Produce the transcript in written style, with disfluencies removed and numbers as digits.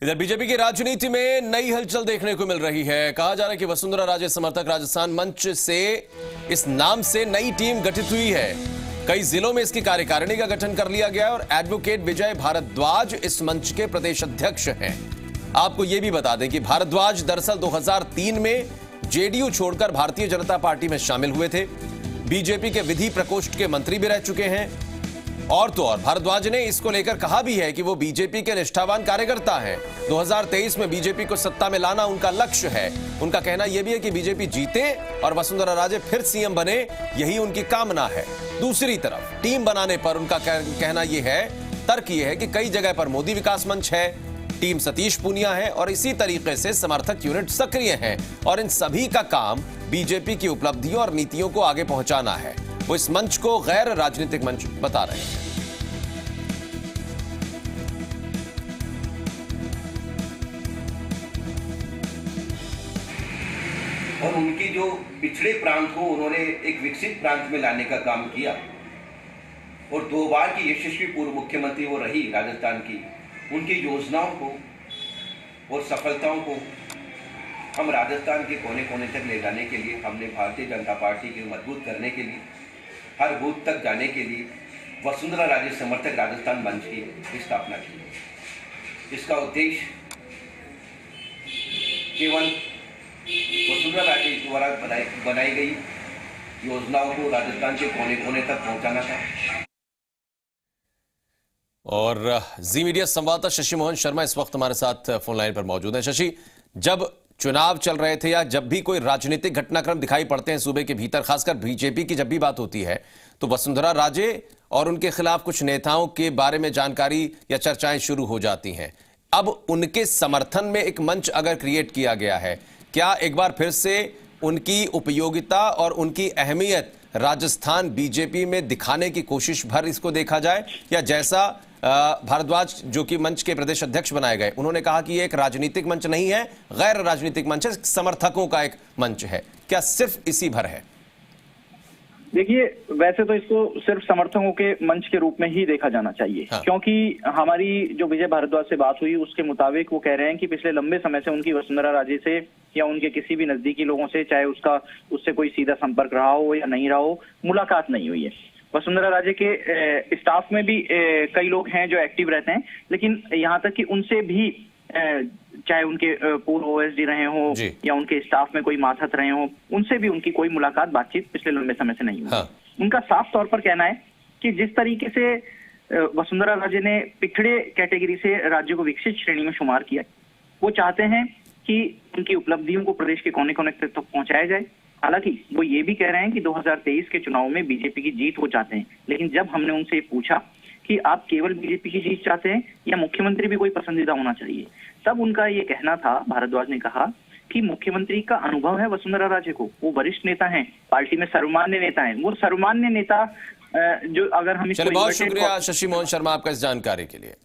इधर बीजेपी की राजनीति में नई हलचल देखने को मिल रही है। कहा जा रहा है कि वसुंधरा राजे समर्थक राजस्थान मंच से इस नाम से नई टीम गठित हुई है। कई जिलों में इसकी कार्यकारिणी का गठन कर लिया गया है और एडवोकेट विजय भारद्वाज इस मंच के प्रदेश अध्यक्ष हैं। आपको यह भी बता दें कि भारद्वाज दरअसल 2003 में जेडीयू छोड़कर भारतीय जनता पार्टी में शामिल हुए थे। बीजेपी के विधि प्रकोष्ठ के मंत्री भी रह चुके हैं। और तो और भारद्वाज ने इसको लेकर कहा भी है कि वो बीजेपी के निष्ठावान कार्यकर्ता हैं। 2023 में बीजेपी को सत्ता में लाना उनका लक्ष्य है। उनका कहना यह भी है कि बीजेपी जीते और वसुंधरा राजे फिर सीएम बने, यही उनकी कामना है। दूसरी तरफ टीम बनाने पर उनका कहना यह है, तर्क यह है कि कई जगह पर मोदी विकास मंच है, टीम सतीश पूनिया है और इसी तरीके से समर्थक यूनिट सक्रिय हैं और इन सभी का काम बीजेपी की उपलब्धियों और नीतियों को आगे पहुंचाना है। वो इस मंच को गैर राजनीतिक मंच बता रहे हैं। और उनकी जो पिछड़े प्रांत को उन्होंने एक विकसित प्रांत में लाने का काम किया और 2 बार की यशस्वी पूर्व मुख्यमंत्री वो रही राजस्थान की। उनकी योजनाओं को और सफलताओं को हम राजस्थान के कोने कोने तक ले जाने के लिए हमने भारतीय जनता पार्टी को मजबूत करने के लिए, हर बूथ तक जाने के लिए वसुंधरा राजे समर्थक राजस्थान मंच की स्थापना की। इसका उद्देश्य केवल वसुंधरा राजे द्वारा बनाई गई योजनाओं को राजस्थान के कोने कोने तक पहुंचाना था। और जी मीडिया संवाददाता शशि मोहन शर्मा इस वक्त हमारे साथ फोन लाइन पर मौजूद हैं। शशि, जब चुनाव चल रहे थे या जब भी कोई राजनीतिक घटनाक्रम दिखाई पड़ते हैं सूबे के भीतर, खासकर बीजेपी की जब भी बात होती है, तो वसुंधरा राजे और उनके खिलाफ कुछ नेताओं के बारे में जानकारी या चर्चाएं शुरू हो जाती हैं। अब उनके समर्थन में एक मंच अगर क्रिएट किया गया है, क्या एक बार फिर से उनकी उपयोगिता और उनकी अहमियत राजस्थान बीजेपी में दिखाने की कोशिश भर इसको देखा जाए, या जैसा भारद्वाज जो कि मंच के प्रदेश अध्यक्ष बनाए गए, उन्होंने कहा कि ये एक राजनीतिक मंच नहीं है, गैर राजनीतिक मंच है, समर्थकों का एक मंच है, क्या सिर्फ इसी भर है? देखिए, वैसे तो इसको सिर्फ समर्थकों के मंच के रूप में ही देखा जाना चाहिए। हाँ। क्योंकि हमारी जो विजय भारद्वाज से बात हुई उसके मुताबिक वो कह रहे हैं कि पिछले लंबे समय से उनकी वसुंधरा राजे से या उनके किसी भी नजदीकी लोगों से, चाहे उससे कोई सीधा संपर्क रहा हो या नहीं रहा हो, मुलाकात नहीं हुई है। वसुंधरा राजे के स्टाफ में भी कई लोग हैं जो एक्टिव रहते हैं, लेकिन यहाँ तक कि उनसे भी चाहे उनके पूर्व ओएसडी रहे हो या उनके स्टाफ में कोई मातहत रहे हो, उनसे भी उनकी कोई मुलाकात बातचीत पिछले लंबे समय से नहीं हुई। हाँ। उनका साफ तौर पर कहना है कि जिस तरीके से वसुंधरा राजे ने पिछड़े कैटेगरी से राज्य को विकसित श्रेणी में शुमार किया, वो चाहते हैं कि उनकी उपलब्धियों को प्रदेश के कोने कोने तक पहुंचाया जाए। हालांकि वो ये भी कह रहे हैं कि 2023 के चुनाव में बीजेपी की जीत वो चाहते हैं, लेकिन जब हमने उनसे पूछा कि आप केवल बीजेपी की जीत चाहते हैं या मुख्यमंत्री भी कोई पसंदीदा होना चाहिए, तब उनका ये कहना था, भारद्वाज ने कहा कि मुख्यमंत्री का अनुभव है वसुंधरा राजे को, वो वरिष्ठ नेता हैं, पार्टी में सर्वमान्य नेता हैं। वो सर्वमान्य नेता जो अगर हम बहुत शुक्रिया शशि मोहन शर्मा आपका इस जानकारी के लिए।